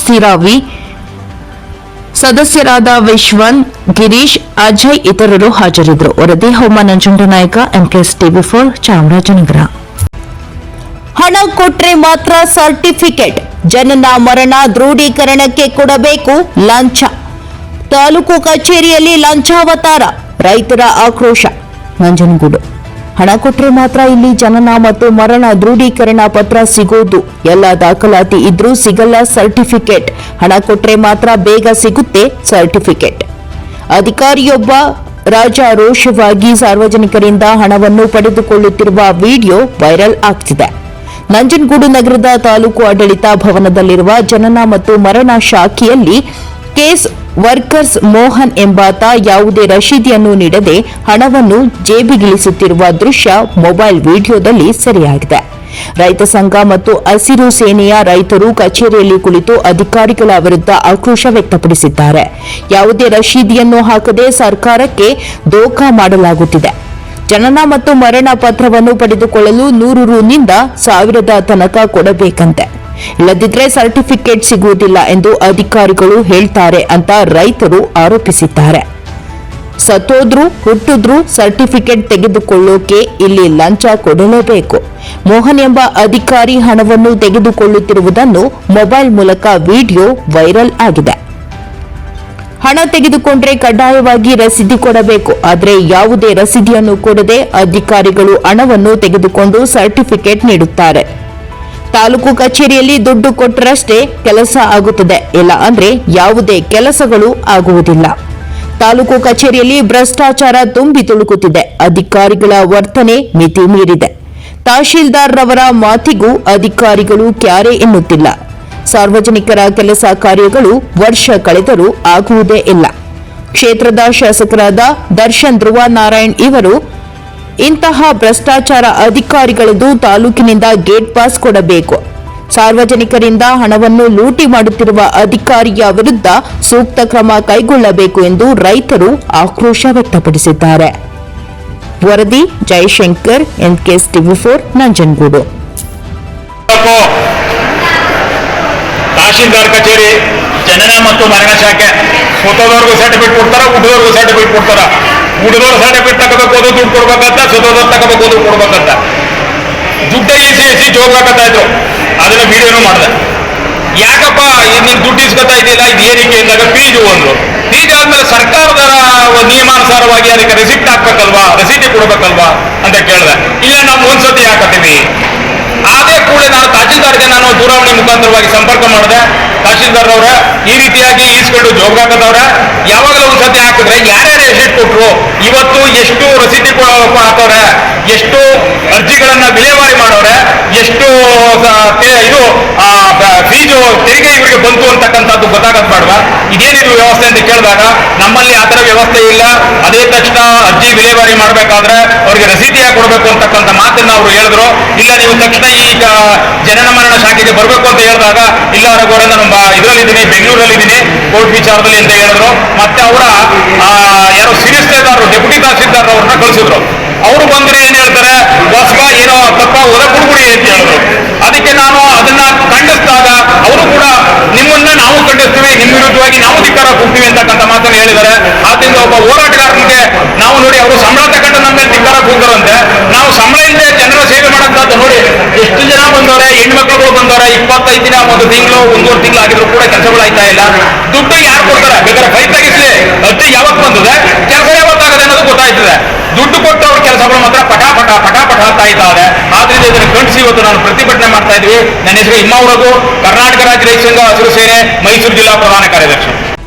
ಸಿರಾವಿ, ಸದಸ್ಯರಾದ ವಿಶ್ವನ್, ಗಿರೀಶ್, ಅಜಯ್ ಇತರರು ಹಾಜರಿದ್ದರು. ವರದಿ ಹೋಮ ನಂಜುಂಡನಾಯಕ, NKS TV4 ಚಾಮರಾಜನಗರ. ಹಣ ಕೊಟ್ರೆ ಮಾತ್ರ ಸರ್ಟಿಫಿಕೇಟ್, ಜನನ ಮರಣ ದೃಢೀಕರಣಕ್ಕೆ ಕೊಡಬೇಕು ಲಂಚ. ತಾಲೂಕು ಕಚೇರಿಯಲ್ಲಿ ಲಂಚಾವತಾರ, ರೈತರ ಆಕ್ರೋಶ. ನಂಜನಗೂಡು. ಹಣ ಕೊಟ್ರೆ ಮಾತ್ರ ಇಲ್ಲಿ ಜನನ ಮತ್ತು ಮರಣ ದೃಢೀಕರಣ ಪತ್ರ ಸಿಗೋದು. ಎಲ್ಲ ದಾಖಲಾತಿ ಇದ್ರೂ ಸಿಗಲ್ಲ ಸರ್ಟಿಫಿಕೇಟ್. ಹಣ ಕೊಟ್ರೆ ಮಾತ್ರ ಬೇಗ ಸಿಗುತ್ತೆ ಸರ್ಟಿಫಿಕೇಟ್. ಅಧಿಕಾರಿಯೊಬ್ಬ ರಾಜಾರೋಷವಾಗಿ ಸಾರ್ವಜನಿಕರಿಂದ ಹಣವನ್ನು ಪಡೆದುಕೊಳ್ಳುತ್ತಿರುವ ವಿಡಿಯೋ ವೈರಲ್ ಆಗ್ತಿದೆ. ನಂಜನಗೂಡು ನಗರದ ತಾಲೂಕು ಆಡಳಿತ ಭವನದಲ್ಲಿರುವ ಜನನ ಮತ್ತು ಮರಣ ಶಾಖೆಯಲ್ಲಿ ಕೇಸ್ ವರ್ಕರ್ಸ್ ಮೋಹನ್ ಎಂಬಾತ ಯಾವುದೇ ರಶೀದಿಯನ್ನು ನೀಡದೆ ಹಣವನ್ನು ಜೇಬಿಗಿಳಿಸುತ್ತಿರುವ ದೃಶ್ಯ ಮೊಬೈಲ್ ವಿಡಿಯೋದಲ್ಲಿ ಸೆರೆಯಾಗಿದೆ. ರೈತ ಸಂಘ ಮತ್ತು ಹಸಿರು ಸೇನೆಯ ರೈತರು ಕಚೇರಿಯಲ್ಲಿ ಕುಳಿತು ಅಧಿಕಾರಿಗಳ ವಿರುದ್ಧ ಆಕ್ರೋಶ ವ್ಯಕ್ತಪಡಿಸಿದ್ದಾರೆ. ಯಾವುದೇ ರಶೀದಿಯನ್ನು ಹಾಕದೆ ಸರ್ಕಾರಕ್ಕೆ ದೋಖಾ ಮಾಡಲಾಗುತ್ತಿದೆ. ಜನನ ಮತ್ತು ಮರಣ ಪತ್ರವನ್ನು ಪಡೆದುಕೊಳ್ಳಲು 100 ರೂ ನಿಂದ 1000 ತನಕ ಕೊಡಬೇಕಂತೆ. ಇಲ್ಲದಿದ್ರೆ ಸರ್ಟಿಫಿಕೇಟ್ ಸಿಗುವುದಿಲ್ಲ ಎಂದು ಅಧಿಕಾರಿಗಳು ಹೇಳ್ತಾರೆ ಅಂತ ರೈತರು ಆರೋಪಿಸಿದ್ದಾರೆ. ಸತ್ತೋದ್ರು ಹುಟ್ಟಿದ್ರು ಸರ್ಟಿಫಿಕೇಟ್ ತೆಗೆದುಕೊಳ್ಳೋಕೆ ಇಲ್ಲಿ ಲಂಚ ಕೊಡಲೇಬೇಕು. ಮೋಹನ್ ಎಂಬ ಅಧಿಕಾರಿ ಹಣವನ್ನು ತೆಗೆದುಕೊಳ್ಳುತ್ತಿರುವುದನ್ನು ಮೊಬೈಲ್ ಮೂಲಕ ವಿಡಿಯೋ ವೈರಲ್ ಆಗಿದೆ. ಹಣ ತೆಗೆದುಕೊಂಡ್ರೆ ಕಡ್ಡಾಯವಾಗಿ ರಸೀದಿ ಕೊಡಬೇಕು. ಆದರೆ ಯಾವುದೇ ರಸೀದಿಯನ್ನು ಕೊಡದೆ ಅಧಿಕಾರಿಗಳು ಹಣವನ್ನು ತೆಗೆದುಕೊಂಡು ಸರ್ಟಿಫಿಕೇಟ್ ನೀಡುತ್ತಾರೆ. ತಾಲೂಕು ಕಚೇರಿಯಲ್ಲಿ ದುಡ್ಡು ಕೊಟ್ಟರಷ್ಟೇ ಕೆಲಸ ಆಗುತ್ತದೆ, ಇಲ್ಲ ಅಂದ್ರೆ ಯಾವುದೇ ಕೆಲಸಗಳು ಆಗುವುದಿಲ್ಲ. ತಾಲೂಕು ಕಚೇರಿಯಲ್ಲಿ ಭ್ರಷ್ಟಾಚಾರ ತುಂಬಿ ತುಳುಕುತ್ತಿದೆ. ಅಧಿಕಾರಿಗಳ ವರ್ತನೆ ಮಿತಿ ಮೀರಿದೆ. ತಹಶೀಲ್ದಾರ್ ರವರ ಮಾತಿಗೂ ಅಧಿಕಾರಿಗಳು ಕ್ಯಾರೆ ಎನ್ನುತ್ತಿಲ್ಲ. ಸಾರ್ವಜನಿಕರ ಕೆಲಸ ಕಾರ್ಯಗಳು ವರ್ಷ ಕಳೆದರೂ ಆಗುವುದೇ ಇಲ್ಲ. ಕ್ಷೇತ್ರದ ಶಾಸಕರಾದ ದರ್ಶನ್ ಧ್ರುವ ನಾರಾಯಣ್ ಇವರು ಇಂತಹ ಭ್ರಷ್ಟಾಚಾರ ಅಧಿಕಾರಿಗಳದ್ದು ತಾಲೂಕಿನಿಂದ ಗೇಟ್ ಪಾಸ್ ಕೊಡಬೇಕು. ಸಾರ್ವಜನಿಕರಿಂದ ಹಣವನ್ನು ಲೂಟಿ ಮಾಡುತ್ತಿರುವ ಅಧಿಕಾರಿಯ ವಿರುದ್ಧ ಸೂಕ್ತ ಕ್ರಮ ಕೈಗೊಳ್ಳಬೇಕು ಎಂದು ರೈತರು ಆಕ್ರೋಶ ವ್ಯಕ್ತಪಡಿಸಿದ್ದಾರೆ. ವರದಿ ಜಯಶಂಕರ್, NKS TV4, ನಂಜನಗೂಡು. ತಹಶೀಲ್ದಾರ್ ಕಚೇರಿ ಜನನ ಮತ್ತು ಮರಣ ಶಾಖೆ ಸ್ವತದವ್ರಿಗೂ ಸರ್ಟಿಫಿಕೇಟ್ ಕೊಡ್ತಾರ, ಹುಟ್ಟಿದವ್ರಿಗೂ ಸರ್ಟಿಫಿಕೇಟ್ ಕೊಡ್ತಾರ. ಹುಟ್ಟಿದವ್ರು ಸರ್ಟಿಫಿಕೇಟ್ ತಗೋಬೇಕು, ಅದು ದುಡ್ಡು ಕೊಡ್ಬೇಕಂತ, ಸ್ವತದವ್ರು ತಗೋಬೇಕು, ದುಡ್ಡು ಕೊಡ್ಬೇಕಂತ. ದುಡ್ಡ ಇಸಿ ಜೋಗ್ಬೇಕಂತ ಇದ್ರು. ಅದನ್ನ ವಿಡಿಯೋನು ಮಾಡಿದೆ. ಯಾಕಪ್ಪ ನೀನು ದುಡ್ಡು ಇಸ್ಕೊತಾ ಇದೆಯಲ್ಲ, ಇದು ಏನಕ್ಕೆ ಇದ್ದಾಗ ಫೀಜು ಅಂದ್ರು. ಫೀಜ್ ಆದ್ಮೇಲೆ ಸರ್ಕಾರದ ನಿಯಮಾನುಸಾರವಾಗಿ ಅದಕ್ಕೆ ರೆಸಿಪ್ಟ್ ಹಾಕ್ಬೇಕಲ್ವಾ, ರಸೀದಿ ಕೊಡ್ಬೇಕಲ್ವಾ ಅಂತ ಕೇಳಿದೆ. ಇಲ್ಲ ನಾವು ಒಂದ್ಸತಿ ಹಾಕತ್ತೀವಿ. ಅದೇ ಕೂಡ ನಾನು ತಹಶೀಲ್ದಾರ್ಗೆ ನಾನು ದೂರವಾಣಿ ಮುಖಾಂತರವಾಗಿ ಸಂಪರ್ಕ ಮಾಡಿದೆ. ತಹಶೀಲ್ದಾರ್ ಅವರ ಈ ರೀತಿಯಾಗಿ ಈಸ್ಕೊಂಡು ಜೋಗಾಕದವ್ರೆ, ಯಾವಾಗಲೂ ಒಂದ್ಸತಿ ಹಾಕಿದ್ರೆ ಯಾರ್ಯಾರು ರೆಸಿಪ್ಟ್ ಕೊಟ್ರು, ಇವತ್ತು ಎಷ್ಟು ರಸೀದಿ ಹಾಕವ್ರೆ, ಎಷ್ಟು ಅರ್ಜಿಗಳನ್ನ ವಿಲೇವಾರಿ ಮಾಡವ್ರೆ, ಎಷ್ಟು ಇದು ಫೀಜು ತೆರಿಗೆ ಇವರಿಗೆ ಬಂತು ಅಂತಕ್ಕಂಥದ್ದು ಗೊತ್ತಾಗದ್ ಬೇಡವಾ? ಇದೇನಿದು ವ್ಯವಸ್ಥೆ ಅಂತ ಕೇಳಿದಾಗ ನಮ್ಮಲ್ಲಿ ಆ ಥರ ವ್ಯವಸ್ಥೆ ಇಲ್ಲ. ಅದೇ ತಕ್ಷಣ ಅರ್ಜಿ ವಿಲೇವಾರಿ ಮಾಡಬೇಕಾದ್ರೆ ಅವ್ರಿಗೆ ರಸೀದಿ ಹಾಕಿ ಕೊಡಬೇಕು ಅಂತಕ್ಕಂಥ ಮಾತನ್ನ ಅವರು ಹೇಳಿದ್ರು. ಇಲ್ಲ ನೀವು ತಕ್ಷಣ ಈಗ ಜನನ ಮರಣ ಶಾಖೆಗೆ ಬರಬೇಕು ಅಂತ ಹೇಳಿದಾಗ ಇಲ್ಲ ರಘುವರ ನಾನು ಇದರಲ್ಲಿದ್ದೀನಿ, ಬೆಂಗಳೂರಲ್ಲಿದ್ದೀನಿ ಕೋರ್ಟ್ ವಿಚಾರದಲ್ಲಿ ಅಂತ ಹೇಳಿದ್ರು. ಮತ್ತೆ ಅವರ ಯಾರೋ ಸಿರಿಸ್ತೇದಾರರು ಡೆಪ್ಯೂಟಿ ತಹಶೀಲ್ದಾರ್ ಅವ್ರನ್ನ ಕಳಿಸಿದ್ರು. ಅವರು ಬಂದ್ರೆ ಏನ್ ಹೇಳ್ತಾರೆ, ಹೊಸಗ ಏನೋ ತಪ್ಪ ಹೋದ ಕುಡುಗುಡಿ ಅಂತ ಹೇಳಿದ್ರು. ಅದಕ್ಕೆ ನಾನು ಅದನ್ನ ಖಂಡಿಸಿದಾಗ ಅವರು ಕೂಡ ನಿಮ್ಮನ್ನ ನಾವು ಖಂಡಿಸ್ತೀವಿ, ನಿಮ್ಮ ವಿರುದ್ಧವಾಗಿ ನಾವು ಧಿಕ್ಕಾರ ಕೊಡ್ತೀವಿ ಅಂತಕ್ಕಂಥ ಮಾತನ್ನು ಹೇಳಿದ್ದಾರೆ. ಆದ್ರಿಂದ ಒಬ್ಬ ಹೋರಾಟಗಾರನಿಗೆ ನಾವು ನೋಡಿ ಅವರು ಸಂಬಳ ತಗೊಂಡು ನಮ್ಮ ಮೇಲೆ ಧಿಕ್ಕಾರ ಕೂತಾರಂತೆ. ನಾವು ಸಂಬಳ ಇಲ್ಲದೆ ಜನರ ಸೇವೆ ಮಾಡೋಂಥದ್ದು ನೋಡಿ ಎಷ್ಟು ಜನ ಬಂದವ್ರೆ, ಹೆಣ್ಮಕ್ಳುಗಳು ಬಂದವ್ರೆ. 25 ದಿನ, 1 ತಿಂಗಳು, 1.5 ತಿಂಗಳು ಆಗಿದ್ರು ಕೂಡ ಕೆಲಸಗಳು ಆಯ್ತಾ ಇಲ್ಲ. ದುಡ್ಡು ಯಾರು ಕೊಡ್ತಾರೆ? ಬೇಕಾದ್ರೆ ಕೈ ತೆಗಿಸ್ಲಿ, ಅರ್ಜಿ ಯಾವತ್ತು ಬಂದಿದೆ, ಕೆಲಸ ಯಾವತ್ತಾಗದೆ ಅನ್ನೋದು ಗೊತ್ತಾಯ್ತದೆ. ದುಡ್ಡು ಕೊಟ್ಟು ಅವ್ರ ಕೆಲಸಗಳು ಮಾತ್ರ ಪಟಾಪಟ ಅಂತ ಇದ್ದಾವೆ. ಆದ್ರಿಂದ ಇದನ್ನು ಖಂಡಿಸಿ ಇವತ್ತು ನಾನು ಪ್ರತಿಭಟನೆ ಮಾಡ್ತಾ ಇದ್ವಿ. ನನ್ನ ಹೆಸರು ಇಮ್ಮಾವರಗು, ಕರ್ನಾಟಕ ರಾಜ್ಯ ರೈತ ಸಂಘ ಹಸಿರು ಸೇನೆ, ಮೈಸೂರು ಜಿಲ್ಲಾ ಪ್ರಧಾನ ಕಾರ್ಯದರ್ಶಿ.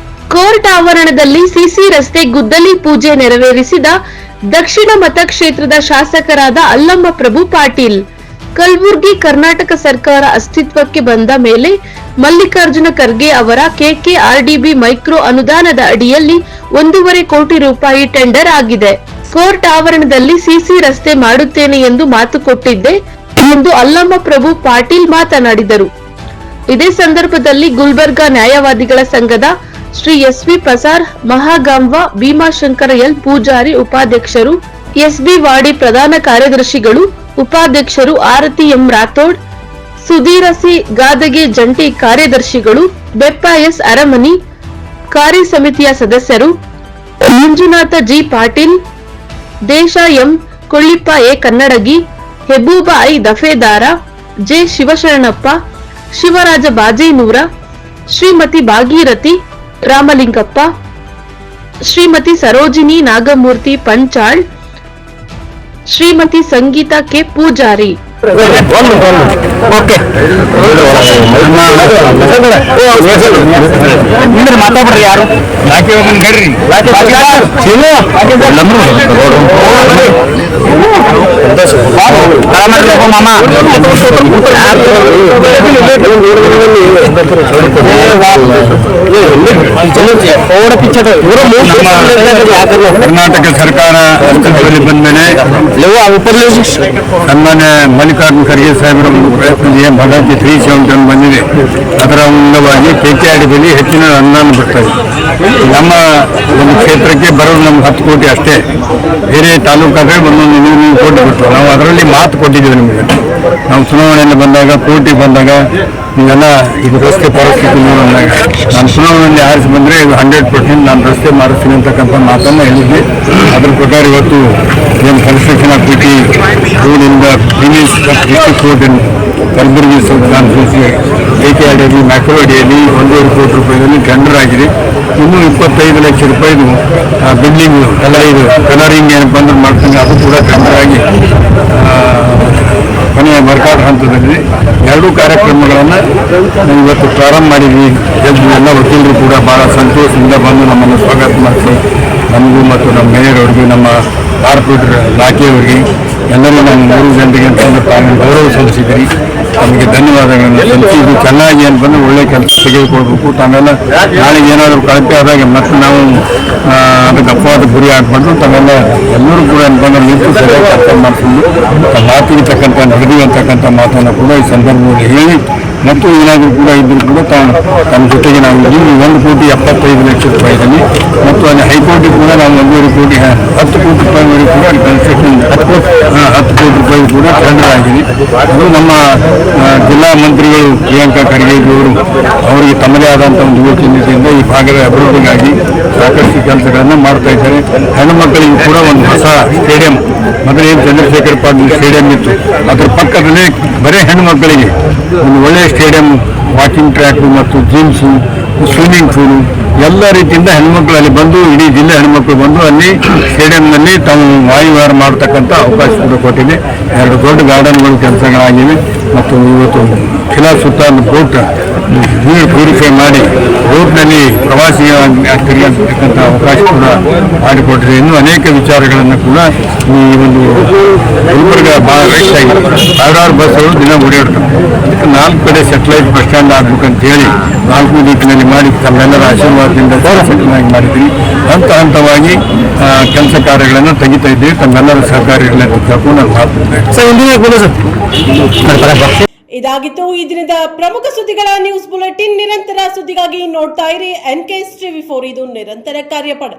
ಕೋರ್ಟ್ ಆವರಣದಲ್ಲಿ ಸಿಸಿ ರಸ್ತೆ ಗುದ್ದಲಿ ಪೂಜೆ ನೆರವೇರಿಸಿದ ದಕ್ಷಿಣ ಮತಕ್ಷೇತ್ರದ ಶಾಸಕರಾದ ಅಲ್ಲಮ್ಮ ಪ್ರಭು ಪಾಟೀಲ್. ಕಲಬುರಗಿ ಕರ್ನಾಟಕ ಸರ್ಕಾರ ಅಸ್ತಿತ್ವಕ್ಕೆ ಬಂದ ಮೇಲೆ ಮಲ್ಲಿಕಾರ್ಜುನ ಖರ್ಗೆ ಅವರ KKRDB ಮೈಕ್ರೋ ಅನುದಾನದ ಅಡಿಯಲ್ಲಿ 1.5 ಕೋಟಿ ರೂಪಾಯಿ ಟೆಂಡರ್ ಆಗಿದೆ. ಕೋರ್ಟ್ ಆವರಣದಲ್ಲಿ ಸಿಸಿ ರಸ್ತೆ ಮಾಡುತ್ತೇನೆ ಎಂದು ಮಾತು ಕೊಟ್ಟಿದ್ದೆ ಎಂದು ಅಲ್ಲಮ್ಮ ಪ್ರಭು ಪಾಟೀಲ್ ಮಾತನಾಡಿದರು. ಇದೇ ಸಂದರ್ಭದಲ್ಲಿ ಗುಲ್ಬರ್ಗಾ ನ್ಯಾಯವಾದಿಗಳ ಸಂಘದ ಶ್ರೀ SV ಪ್ರಸಾರ್ ಮಹಾಗಾಂವ, ಭೀಮಾಶಂಕರ L ಪೂಜಾರಿ ಉಪಾಧ್ಯಕ್ಷರು, SB ವಾಡಿ ಪ್ರಧಾನ ಕಾರ್ಯದರ್ಶಿಗಳು, ಉಪಾಧ್ಯಕ್ಷರು ಆರತಿ M ರಾಥೋಡ್, ಸುಧೀರ C ಗಾದಗೆ ಜಂಟಿ ಕಾರ್ಯದರ್ಶಿಗಳು, ಬೆಪ್ಪ S ಅರಮನಿ, ಕಾರ್ಯ ಸಮಿತಿಯ ಸದಸ್ಯರು ಮಂಜುನಾಥ G ಪಾಟೀಲ್, ದೇಶ M ಕೊಳ್ಳಿಪ್ಪ A ಕನ್ನಡಗಿ, ಹೆಬೂಬ I ದಫೇದಾರ, J Shivasharanappa, Shivaraj ಬಾಜೇನೂರ, Shrimati Bhagirathi Ramalingappa, Shrimati Sarojini Nagamurthy ಪಂಚಾಳ್, Shrimati Sangeetha K Poojary. ಮಾತಾಡ್ರಿ ಯಾರು ಕರ್ನಾಟಕ ಸರ್ಕಾರ ಅಸ್ತಿತ್ವದಲ್ಲಿ ಬಂದ ಮೇಲೆ ಸನ್ಮಾನ್ಯ ಮಲ್ಲಿಕಾರ್ಜುನ ಖರ್ಗೆ ಸಾಹೇಬರ ಒಂದು ಪ್ರಯತ್ನದಲ್ಲಿ ಭದ್ರತೆ 371 ಬಂದಿದೆ. ಅದರ ಮೂಲವಾಗಿ KKRDBಯಲ್ಲಿ ಹೆಚ್ಚಿನ ಅನುದಾನ ಬರ್ತದೆ. ನಮ್ಮ ಒಂದು ಕ್ಷೇತ್ರಕ್ಕೆ ಬರೋದು ನಮ್ಗೆ 10 ಕೋಟಿ ಅಷ್ಟೇ. ಬೇರೆ ತಾಲೂಕಾದ್ರೆ 100 ಕೋಟಿ ಕೊಟ್ಟರು. ನಾವು ಅದರಲ್ಲಿ ಮಾತು ಕೊಟ್ಟಿದ್ದೀವಿ ನಿಮಗೆ. ನಾವು ಚುನಾವಣೆಯಲ್ಲಿ ಬಂದಾಗ, ಕೋರ್ಟಿಗೆ ಬಂದಾಗ ನೀವೆಲ್ಲ ಇದು ರಸ್ತೆ ಪರಿಸ್ಥಿತಿ ನೋಡಿದಾಗ ನಾನು ಚುನಾವಣೆಯಲ್ಲಿ ಆರಿಸಿ ಬಂದರೆ ಇದು 100% ನಾನು ರಸ್ತೆ ಮಾಡಿಸ್ತೀನಿ ಅಂತಕ್ಕಂಥ ಮಾತನ್ನು ಹೇಳಿದ್ವಿ. ಅದ್ರ ಪ್ರಕಾರ ಇವತ್ತು ಏನು ಕನ್ಸ್ಟ್ರಕ್ಷನ್ ಆಗ್ಬಿಟ್ಟು ರೋಡಿಂದ previous district court Kalaburagi constituency AKRDಯಲ್ಲಿ ಮ್ಯಾಕ್ರೋ ಅಡಿಯಲ್ಲಿ 1.5 ಕೋಟಿ ರೂಪಾಯಿದಲ್ಲಿ ಟೆಂಡರ್ ಆಗಿದೆ. ಇನ್ನೂ 25 ಲಕ್ಷ ರೂಪಾಯಿದು ಬಿಲ್ಡಿಂಗ್ ಎಲ್ಲ ಇದು ಕಲರಿಂಗ್ ಏನಪ್ಪ ಅಂದ್ರೆ ಮಾಡ್ತೀನಿ, ಅದು ಕೂಡ ಟೆಂಡರ್ ಆಗಿ ಕೊನೆಯ ಬರ್ಕಾದ ಹಂತದಲ್ಲಿ 2 ಕಾರ್ಯಕ್ರಮಗಳನ್ನು ನಾವು ಇವತ್ತು ಪ್ರಾರಂಭ ಮಾಡಿದ್ವಿ. ಎಲ್ಲ ವಕೀಲರು ಕೂಡ ಭಾಳ ಸಂತೋಷದಿಂದ ಬಂದು ನಮ್ಮನ್ನು ಸ್ವಾಗತ ಮಾಡಿಸಿ ನಮಗೂ ಮತ್ತು ನಮ್ಮ ಮೇಯರ್ ಅವ್ರಿಗೆ, ನಮ್ಮ ಕಾರ್ಪೊರೇಟರ್ ಇಲಾಖೆಯವರಿಗೆ ಎಲ್ಲರೂ ನಮ್ಮ 3 ಜನರಿಗೆ ಅಂತಂದ್ರೆ ತಾವು ಗೌರವ ಸಲ್ಲಿಸಿದ್ರಿ. ನಮಗೆ ಧನ್ಯವಾದಗಳನ್ನು ಸಲ್ಲಿಸಿ ಇದು ಚೆನ್ನಾಗಿ ಅಂತಂದ್ರೆ ಒಳ್ಳೆ ಕೆಲಸ ತೆಗೆದುಕೊಳ್ಬೇಕು. ತಾವೆಲ್ಲ ನಾಳೆಗೆ ಏನಾದರೂ ಕಳಪೆ ಆದಾಗ ಮತ್ತೆ ನಾವು ಅದಕ್ಕೆ ಅಪವಾದ ಗುರಿ ಆಗಬಾರ್ದು. ತಾವೆಲ್ಲ ಎಲ್ಲರೂ ಕೂಡ ಅಂತಂದ್ರೆ ನಿಂತು ಸರಿಯಾಗಿ ಕೆಲಸ ಮಾಡಿಕೊಂಡು ಮಾತಿಗೆ ತಕ್ಕಂಥ ನಡೆದಿ ಅಂತಕ್ಕಂಥ ಮಾತನ್ನು ಕೂಡ ಈ ಸಂದರ್ಭದಲ್ಲಿ ಹೇಳಿ ಮತ್ತು ಏನಾದರೂ ಕೂಡ ಇದ್ದರೂ ಕೂಡ ತಮ್ಮ ಜೊತೆಗೆ ನಾವು ಇಲ್ಲಿ 1,75,00,000 ರೂಪಾಯಿದಲ್ಲಿ ಮತ್ತು ಅಲ್ಲಿ ಹೈಕೋರ್ಟಿಗೆ ಕೂಡ ನಾವು 1.5 ಕೋಟಿ 10 ಕೋಟಿ ರೂಪಾಯಿವರೆಗೂ ಕೂಡ ಅಲ್ಲಿ ಕನ್ಸ್ಟ್ರಕ್ಷನ್ 10 ಕೋಟಿ ರೂಪಾಯಿ ಕೂಡ ಟೆಂಡರ್ ಆಗಿದೆ. ಅದು ನಮ್ಮ ಜಿಲ್ಲಾ ಮಂತ್ರಿಗಳು ಪ್ರಿಯಾಂಕಾ ಖರ್ಗೆ ಅವರು ಅವರಿಗೆ ತಮ್ಮದೇ ಆದಂಥ ಒಂದು ಯೋಚನೆಯಿಂದ ಈ ಭಾಗದ ಅಭಿವೃದ್ಧಿಗಾಗಿ ಸಾಕಷ್ಟು ಕೆಲಸಗಳನ್ನು ಮಾಡ್ತಾ ಇದ್ದಾರೆ. ಹೆಣ್ಣು ಮಕ್ಕಳಿಗೂ ಕೂಡ ಒಂದು ಹೊಸ ಸ್ಟೇಡಿಯಂ, ಮೊದಲೇನು ಚಂದ್ರಶೇಖರ್ ಪಾಟೀಲ್ ಸ್ಟೇಡಿಯಂ ಇತ್ತು, ಅದರ ಪಕ್ಕದಲ್ಲೇ ಬರೀ ಹೆಣ್ಣು ಮಕ್ಕಳಿಗೆ ಒಂದು ಒಳ್ಳೆಯ ಸ್ಟೇಡಿಯಂ, ವಾಕಿಂಗ್ ಟ್ರ್ಯಾಕು ಮತ್ತು ಜಿಮ್ಸು, ಸ್ವಿಮ್ಮಿಂಗ್ ಪೂಲು ಎಲ್ಲ ರೀತಿಯಿಂದ ಹೆಣ್ಮಕ್ಳು ಅಲ್ಲಿ ಬಂದು, ಇಡೀ ಜಿಲ್ಲೆ ಹೆಣ್ಮಕ್ಳು ಬಂದು ಅಲ್ಲಿ ಸ್ಟೇಡಿಯಂನಲ್ಲಿ ತಾವು ವಾಯುವಿಹಾರ ಮಾಡತಕ್ಕಂಥ ಅವಕಾಶ ಕೂಡ ಕೊಟ್ಟಿದೆ. 2 ದೊಡ್ಡ ಗಾರ್ಡನ್ಗಳು ಕೆಲಸಗಳಾಗಿವೆ ಮತ್ತು ಇವತ್ತು ಖಿಲಾ ಸುತ್ತ ಬೋಟ್ ನೀರು ಪ್ಯೂರಿಫೈ ಮಾಡಿ ಬೋಟ್ನಲ್ಲಿ ಪ್ರವಾಸಿಗರಾಗಿರ್ತಕ್ಕಂಥ ಅವಕಾಶ ಕೂಡ ಮಾಡಿಕೊಟ್ಟಿದೆ. ಇನ್ನೂ ಅನೇಕ ವಿಚಾರಗಳನ್ನು ಕೂಡ ಈ ಒಂದು ಗುಲ್ಬರ್ಗ ಭಾಳ ವೇಸ್ಟ್ ಆಗಿದೆ. ಸಾವಿರಾರು ಬಸ್ಗಳು ದಿನ ಓಡಾಡ್ತಾರೆ. ಅದಕ್ಕೆ 4 ಕಡೆ ಸೆಟಲೈಟ್ ಬಸ್ ಸ್ಟ್ಯಾಂಡ್ ಆಗ್ಬೇಕಂತ ಹೇಳಿ 4 ದಿಕ್ಕಿನಲ್ಲಿ ಮಾಡಿ ತಮ್ಮೆಲ್ಲರ ಆಶೀರ್ವಾದದಿಂದ ಸೆಟಲಾಗಿ ಮಾಡಿದ್ದೀವಿ. ಹಂತವಾಗಿ ಕೆಲಸ ಕಾರ್ಯಗಳನ್ನು ತೆಗಿತಾ ಇದ್ದೀವಿ. ತಮ್ಮೆಲ್ಲರ ಸಹಕಾರಿಗಳನ್ನ ತಿಳ್ಕೊಂಡು ನಾನು ಮಾತನಾಡ್ತೇನೆ. ಇದಾಗಿತ್ತು ಈ ದಿನದ ಪ್ರಮುಖ ಸುದ್ದಿಗಳ ನ್ಯೂಸ್ ಬುಲೆಟಿನ್. ನಿರಂತರ ಸುದ್ದಿಗಾಗಿ ನೋಡ್ತಾ ಇರಿ NKS TV4, ಇದು ನಿರಂತರ ಕಾರ್ಯಪಡೆ.